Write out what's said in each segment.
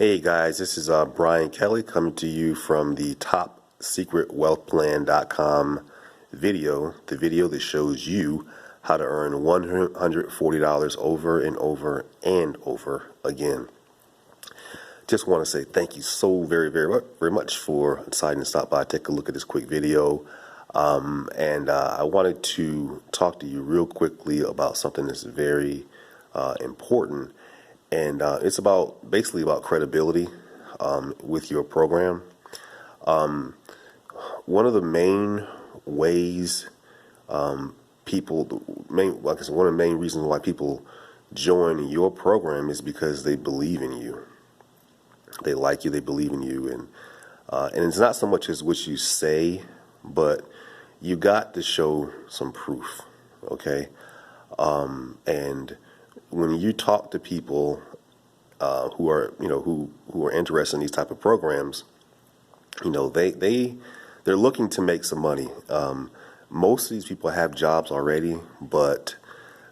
Hey guys, this is Brian Kelly coming to you from the TopSecretWealthPlan.com video, the video that shows you how to earn $140 over and over and over again. Just want to say thank you so very much for deciding to stop by, take a look at this quick video. I wanted to talk to you real quickly about something that's very important. And it's basically about credibility with your program. One of the main ways one of the main reasons why people join your program is because they believe in you. They like you, they believe in you, and it's not so much as what you say, but you got to show some proof, okay? And when you talk to people who are interested in these type of programs, they're looking to make some money. Most of these people have jobs already, but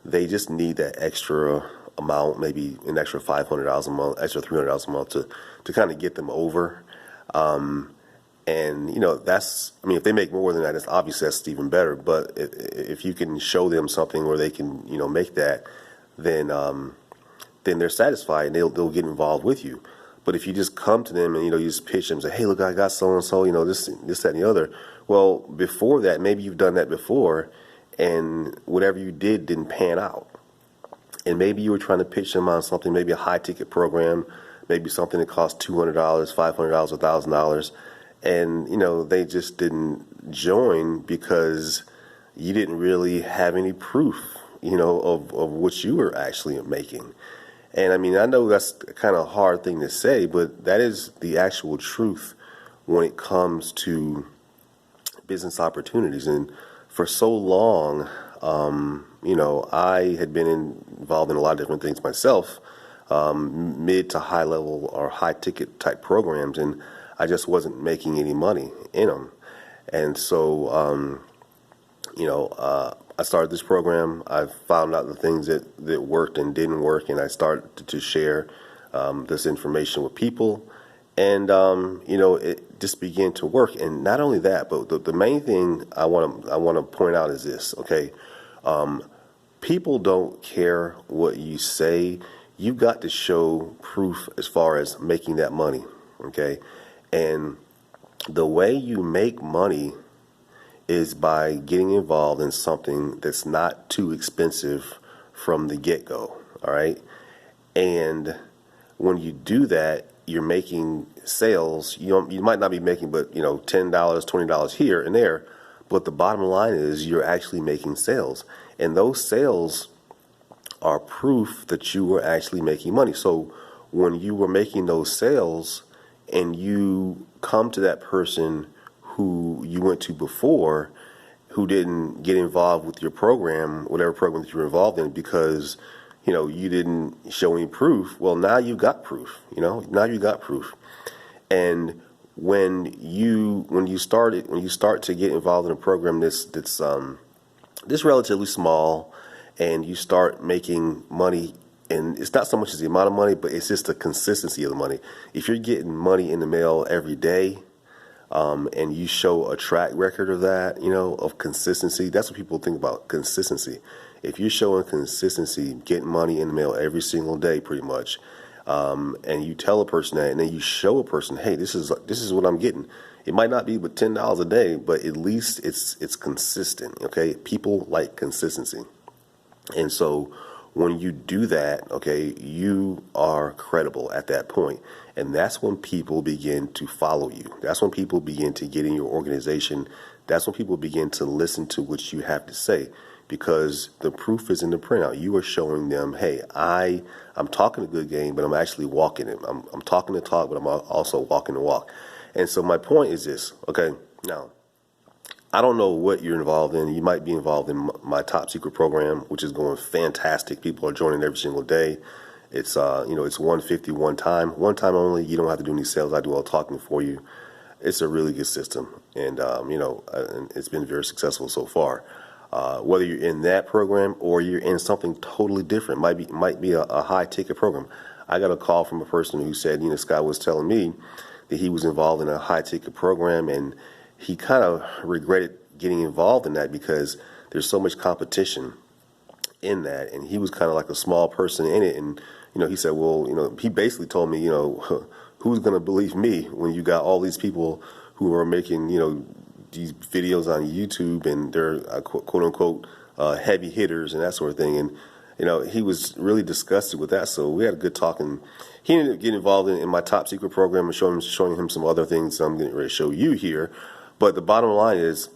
they just need that extra amount, maybe an extra $500 a month, extra $300 a month to kind of get them over. If they make more than that, that's even better. But if you can show them something where they can, make that, then they're satisfied and they'll get involved with you. But if you just come to them and you just pitch them and say, hey, look, I got so and so, this, that, and the other. Well, before that, maybe you've done that before, and whatever you did didn't pan out. And maybe you were trying to pitch them on something, maybe a high ticket program, maybe something that costs $200, $500, $1,000, and they just didn't join because you didn't really have any proof, of what you were actually making. And I know that's kind of a hard thing to say, but that is the actual truth when it comes to business opportunities. And for so long, I had been involved in a lot of different things myself, mid to high level or high ticket type programs, and I just wasn't making any money in them. And so, I started this program. I found out the things that worked and didn't work, and I started to share this information with people. And it just began to work. And not only that, but the main thing I want to point out is this. Okay, people don't care what you say. You've got to show proof as far as making that money. Okay, and the way you make money is by getting involved in something that's not too expensive from the get-go, all right? And when you do that, you're making sales. You might not be making but $10, $20 here and there, but the bottom line is you're actually making sales. And those sales are proof that you were actually making money. So when you were making those sales and you come to that person who you went to before, who didn't get involved with your program, whatever program that you were involved in, because you didn't show any proof. Well, now you got proof. Now you got proof. And when you start to get involved in a program that's relatively small, and you start making money, and it's not so much as the amount of money, but it's just the consistency of the money. If you're getting money in the mail every day, and you show a track record of that, of consistency, that's what people think about, consistency. If you're showing consistency, getting money in the mail every single day, pretty much, and you tell a person that, and then you show a person, hey, this is what I'm getting. It might not be but $10 a day, but at least it's consistent. Okay, people like consistency, and so when you do that, okay, you are credible at that point. And that's when people begin to follow you. That's when people begin to get in your organization. That's when people begin to listen to what you have to say, because the proof is in the printout. You are showing them, hey, I'm talking a good game, but I'm actually walking it. I'm talking the talk, but I'm also walking the walk. And so my point is this, okay, now, I don't know what you're involved in. You might be involved in my top secret program, which is going fantastic. People are joining every single day. It's it's $150 one time only. You don't have to do any sales. I do all talking for you. It's a really good system, and it's been very successful so far. Whether you're in that program or you're in something totally different, might be a high ticket program. I got a call from a person who said, this guy was telling me that he was involved in a high ticket program, and he kind of regretted getting involved in that because there's so much competition in that, and he was kind of like a small person in it. And he said, well, he basically told me, who's going to believe me when you got all these people who are making these videos on YouTube, and they're quote unquote heavy hitters and that sort of thing. And he was really disgusted with that. So we had a good talk, and he ended up getting involved in my top secret program and showing him some other things I'm getting ready to show you here. But the bottom line is,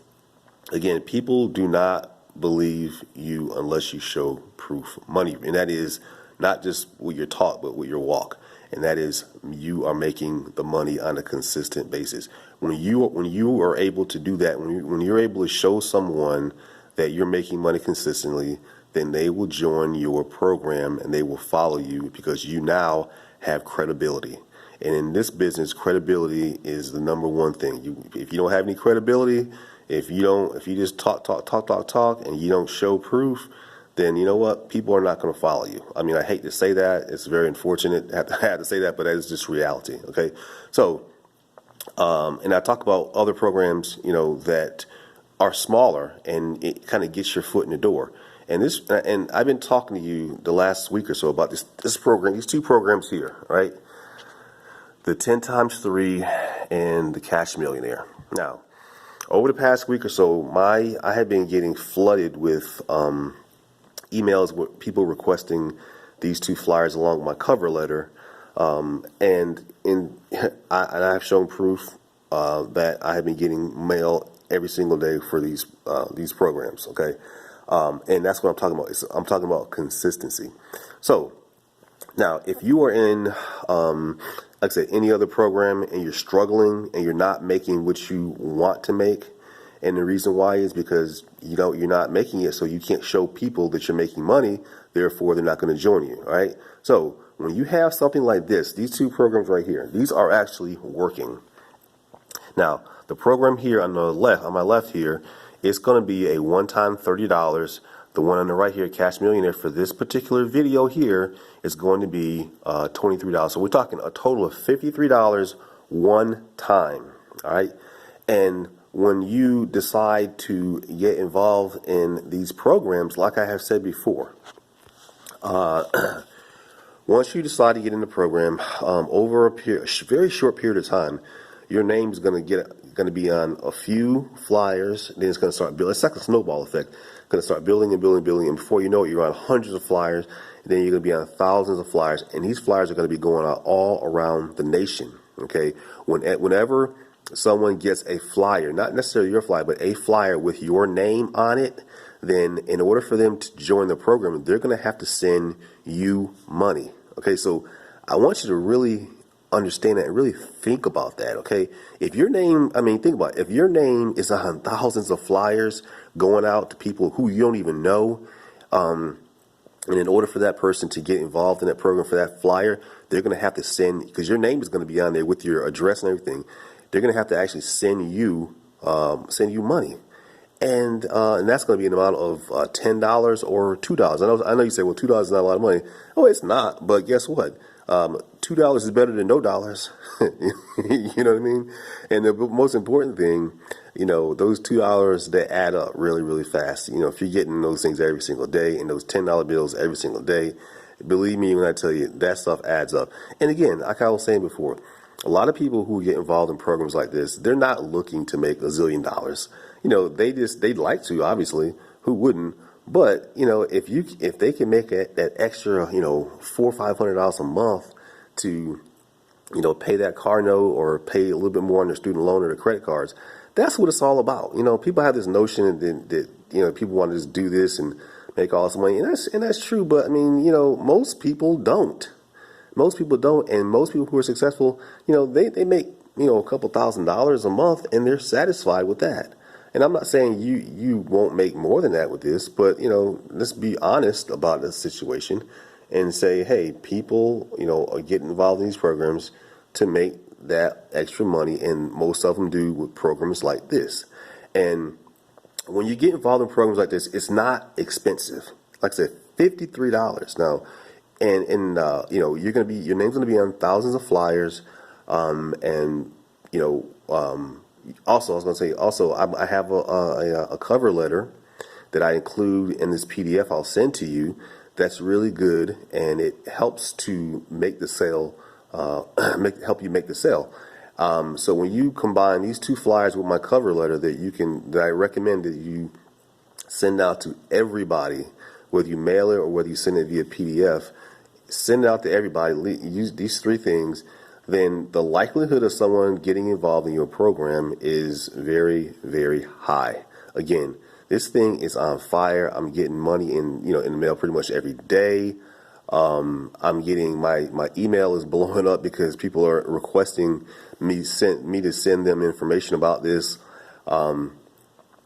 again, people do not believe you unless you show proof money. And that is not just with your talk, but with your walk. And that is, you are making the money on a consistent basis. When you are able to do that, when you're able to show someone that you're making money consistently, then they will join your program and they will follow you because you now have credibility. And in this business, credibility is the number one thing. If you don't have any credibility, if you just talk, and you don't show proof, then you know what? People are not going to follow you. I mean, I hate to say that. It's very unfortunate. I have to say that, but that is just reality. Okay. So, and I talk about other programs, that are smaller, and it kind of gets your foot in the door. And I've been talking to you the last week or so about this program, these two programs here, right? The 10 times 3 and the Cash Millionaire. Now, over the past week or so, I have been getting flooded with emails with people requesting these two flyers along with my cover letter, and I've shown proof that I have been getting mail every single day for these programs. Okay. And that's what I'm talking about. I'm talking about consistency. So now, if you are in, like I said, any other program and you're struggling and you're not making what you want to make, and the reason why is because you're not making it, so you can't show people that you're making money. Therefore, they're not going to join you. All right. So when you have something like this, these two programs right here, these are actually working. Now, the program here on my left here, it's going to be a one-time $30. The one on the right here, Cash Millionaire, for this particular video here is going to be $23. So we're talking a total of $53 one time. All right. And when you decide to get involved in these programs, like I have said before, once you decide to get in the program, over a very short period of time, your name is going to be on a few flyers. Then it's going to start building. It's like a snowball effect. It's going to start building and building and building. And before you know it, you're on hundreds of flyers. And then you're going to be on thousands of flyers. And these flyers are going to be going out all around the nation. Okay. Whenever someone gets a flyer, not necessarily your flyer, but a flyer with your name on it, then in order for them to join the program, they're going to have to send you money. Okay. So I want you to really understand that and really think about that, okay? If your name, think about it. If your name is on thousands of flyers going out to people who you don't even know, and in order for that person to get involved in that program for that flyer, they're going to have to send, because your name is going to be on there with your address and everything, they're going to have to actually send you money. And that's going to be an amount of $10 or $2. I know you say, well, $2 is not a lot of money. Oh, it's not, but guess what? $2 is better than no dollars. You know what I mean? And the most important thing, those $2 that add up really, really fast. If you're getting those things every single day and those $10 bills every single day, believe me when I tell you that stuff adds up. And again, like I was saying before, a lot of people who get involved in programs like this, they're not looking to make $1 zillion. They'd like to, obviously. Who wouldn't? But if they can make that extra $400 or $500 a month to pay that car note or pay a little bit more on their student loan or their credit cards, that's what it's all about. People have this notion that people want to just do this and make all this money, and that's true. But most people don't. Most people don't, and most people who are successful, they make a couple $1,000s a month, and they're satisfied with that. And I'm not saying you won't make more than that with this, but, let's be honest about the situation and say, hey, people, are getting involved in these programs to make that extra money, and most of them do with programs like this. And when you get involved in programs like this, it's not expensive. Like I said, $53. Now, and your name's gonna be on thousands of flyers, and you know, also I was gonna say also I have a cover letter that I include in this PDF I'll send to you. That's really good, and it helps to make the sale, help you make the sale. So when you combine these two flyers with my cover letter that I recommend that you send out to everybody, whether you mail it or whether you send it via PDF, send it out to everybody, use these three things, then the likelihood of someone getting involved in your program is very, very high. Again, this thing is on fire. I'm getting money in the mail pretty much every day. I'm getting my email is blowing up because people are requesting me to send them information about this. And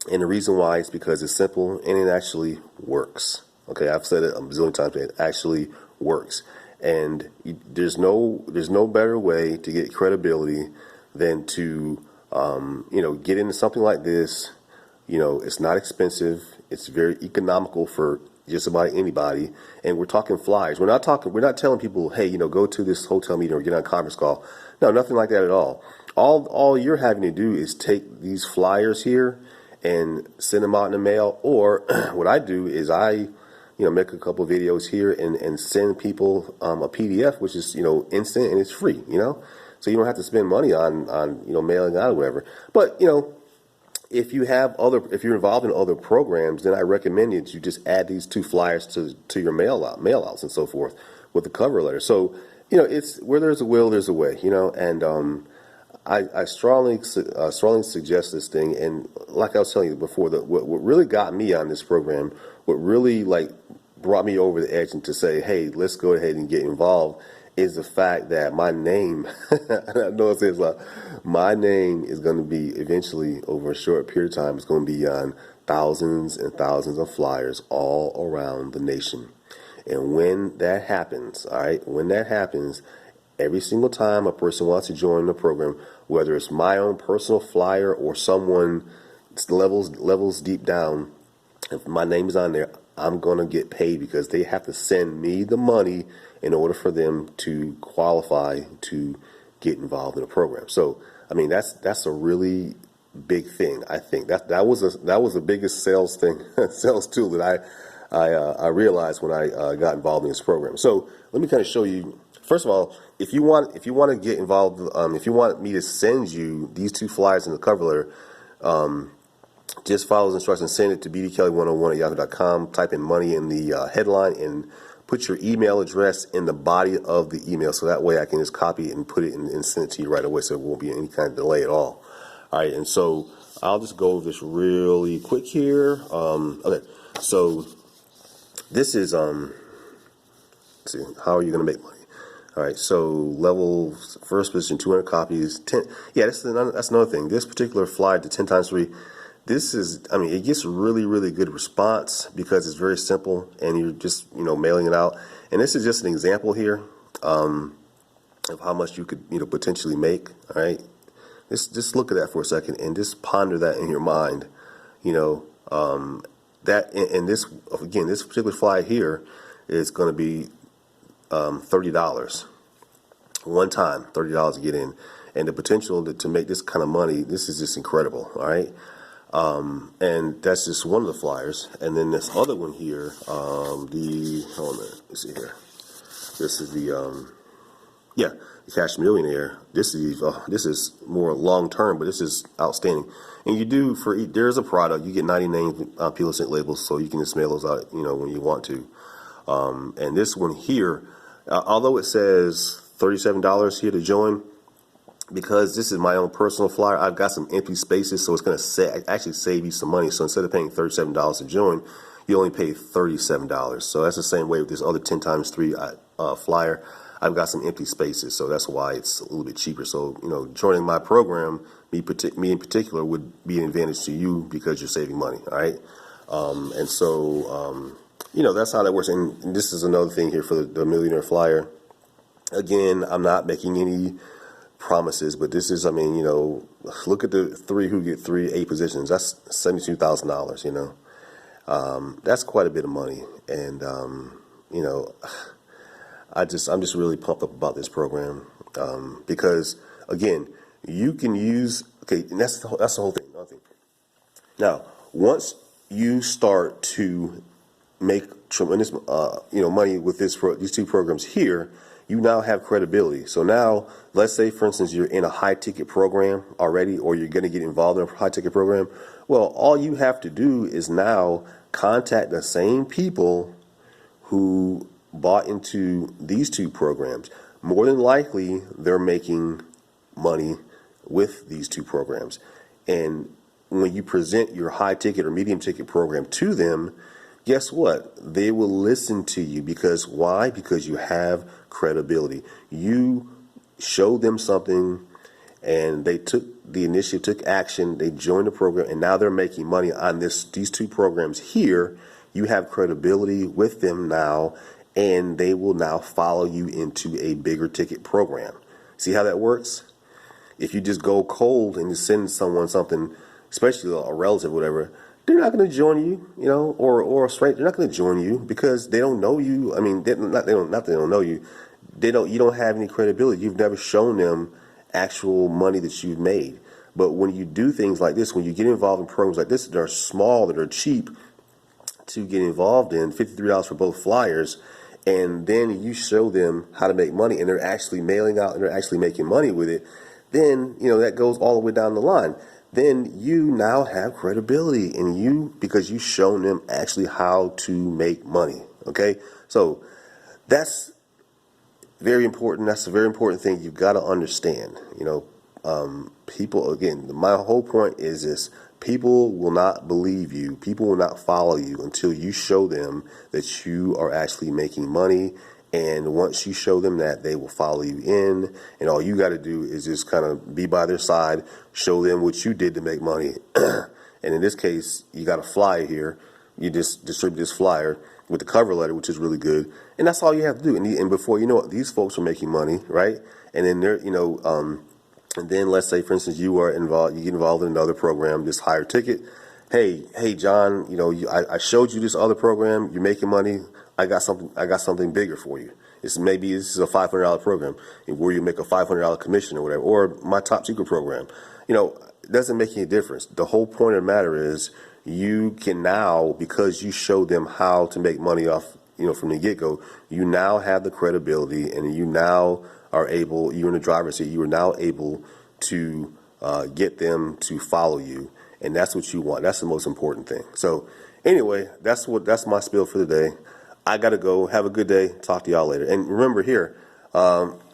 the reason why is because it's simple and it actually works. Okay, I've said it a bazillion times. It actually works, and there's no better way to get credibility than to get into something like this. It's not expensive. It's very economical for just about anybody. And we're talking flyers. We're not telling people, hey, go to this hotel meeting or get on a conference call. No, nothing like that at all. All you're having to do is take these flyers here and send them out in the mail. Or what I do is I make a couple of videos here and send people a PDF, which is, instant and it's free, So you don't have to spend money on mailing out or whatever. But, if you're involved in other programs, then I recommend that you just add these two flyers to your mail outs and so forth with the cover letter. So, it's where there's a will, there's a way, and I strongly suggest this thing. And like I was telling you before, what really got me on this program, what really brought me over the edge and to say, hey, let's go ahead and get involved, is the fact that my name, I know it says my name is going to be eventually, over a short period of time, it's going to be on thousands and thousands of flyers all around the nation. And when that happens, every single time a person wants to join the program, whether it's my own personal flyer or someone levels deep down, if my name is on there, I'm going to get paid because they have to send me the money in order for them to qualify to get involved in the program. So, that's a really big thing. I think that was the biggest sales tool that I realized when I got involved in this program. So let me kind of show you. First of all, if you want to get involved, if you want me to send you these two flyers in the cover letter, just follow the instructions. Send it to bdkelly101@yahoo.com. Type in money in the headline and put your email address in the body of the email, so that way I can just copy it and put it and send it to you right away, so it won't be any kind of delay at all. All right, and so I'll just go over this really quick here. Okay, so this is let's see, how are you going to make money? All right, so level first position, 200 copies. 10. Yeah, that's another thing. This particular flyer to 10 times 3. This is, it gets really, really good response because it's very simple and you're just, mailing it out. And this is just an example here of how much you could, potentially make. All right, just look at that for a second and just ponder that in your mind. That and this again, this particular flyer here is going to be $30 one time, $30 to get in, and the potential to make this kind of money. This is just incredible. All right. And that's just one of the flyers. And then this other one here, hold on a minute, let's see here. This is the Cash Millionaire. This is more long term, but this is outstanding. And you do there's a product, you get 90 name peel and labels, so you can just mail those out, when you want to. And this one here, although it says $37 here to join, because this is my own personal flyer, I've got some empty spaces, so it's going to actually save you some money. So instead of paying $37 to join, you only pay $37. So that's the same way with this other 10 times 3 flyer. I've got some empty spaces, so that's why it's a little bit cheaper. So, joining my program, me in particular, would be an advantage to you because you're saving money, all right? And so, that's how that works. And this is another thing here for the Millionaire flyer. Again, I'm not making any promises, but this is, look at the 3 who get 3 A positions. That's $72,000, that's quite a bit of money. And, I'm just really pumped up about this program because again, you can use and that's the whole thing. Another thing. Now, once you start to make tremendous money with these two programs here, you now have credibility. So now, let's say, for instance, you're in a high ticket program already, or you're going to get involved in a high ticket program. Well, all you have to do is now contact the same people who bought into these two programs. More than likely, they're making money with these two programs. And when you present your high ticket or medium ticket program to them, guess what? They will listen to you because why? Because you have credibility. You showed them something and they took the initiative, took action, they joined the program, and now they're making money on these two programs here. You have credibility with them now, and they will now follow you into a bigger ticket program. See how that works? If you just go cold and you send someone something, especially a relative, whatever, they're not going to join you, or a stranger. They're not going to join you because they don't know you. I mean, they don't know you. You don't have any credibility. You've never shown them actual money that you've made. But when you do things like this, when you get involved in programs like this that are small, that are cheap to get involved in, $53 for both flyers, and then you show them how to make money, and they're actually mailing out and they're actually making money with it, then that goes all the way down the line. Then you now have credibility, and because you've shown them actually how to make money. Okay, so that's very important. That's a very important thing you've got to understand. People, again, my whole point is this: people will not believe you. People will not follow you until you show them that you are actually making money. And once you show them that, they will follow you in. And all you got to do is just kind of be by their side, show them what you did to make money. And in this case, you got a flyer here. You just distribute this flyer with the cover letter, which is really good. And that's all you have to do. And before you know it, these folks are making money, right? And then and then let's say, for instance, you get involved in another program, this higher ticket. Hey, John, I showed you this other program. You're making money. I got something bigger for you. This is a $500 program where you make a $500 commission or whatever, or my top secret program. It doesn't make any difference. The whole point of the matter is you can now, because you showed them how to make money off, from the get-go, you now have the credibility, and you now are able, you're in the driver's seat, you are now able to get them to follow you. And that's what you want. That's the most important thing. So anyway, that's my spiel for the day. I got to go. Have a good day. Talk to y'all later. And remember here,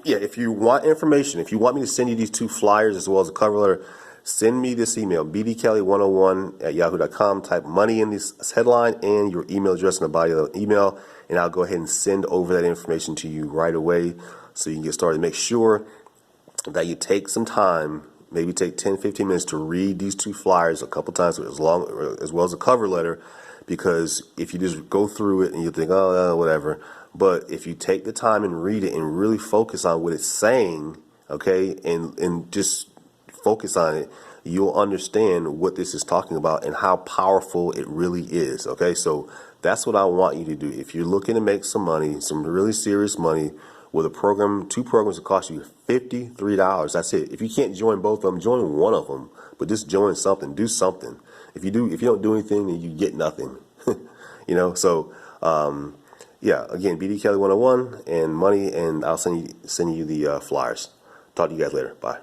if you want information, if you want me to send you these two flyers as well as a cover letter, send me this email, bdkelly101@yahoo.com. Type money in this headline and your email address in the body of the email, and I'll go ahead and send over that information to you right away so you can get started. Make sure that you take some time, maybe take 10, 15 minutes to read these two flyers a couple times as well as a cover letter, because if you just go through it and you think, whatever, but if you take the time and read it and really focus on what it's saying, okay, and just focus on it, you'll understand what this is talking about and how powerful it really is, okay? So that's what I want you to do. If you're looking to make some money, some really serious money, with two programs that cost you $53, that's it. If you can't join both of them, join one of them, but just join something, do something. If you don't do anything, then you get nothing. So again, BD Kelly 101 and money, and I'll send you the flyers. Talk to you guys later. Bye.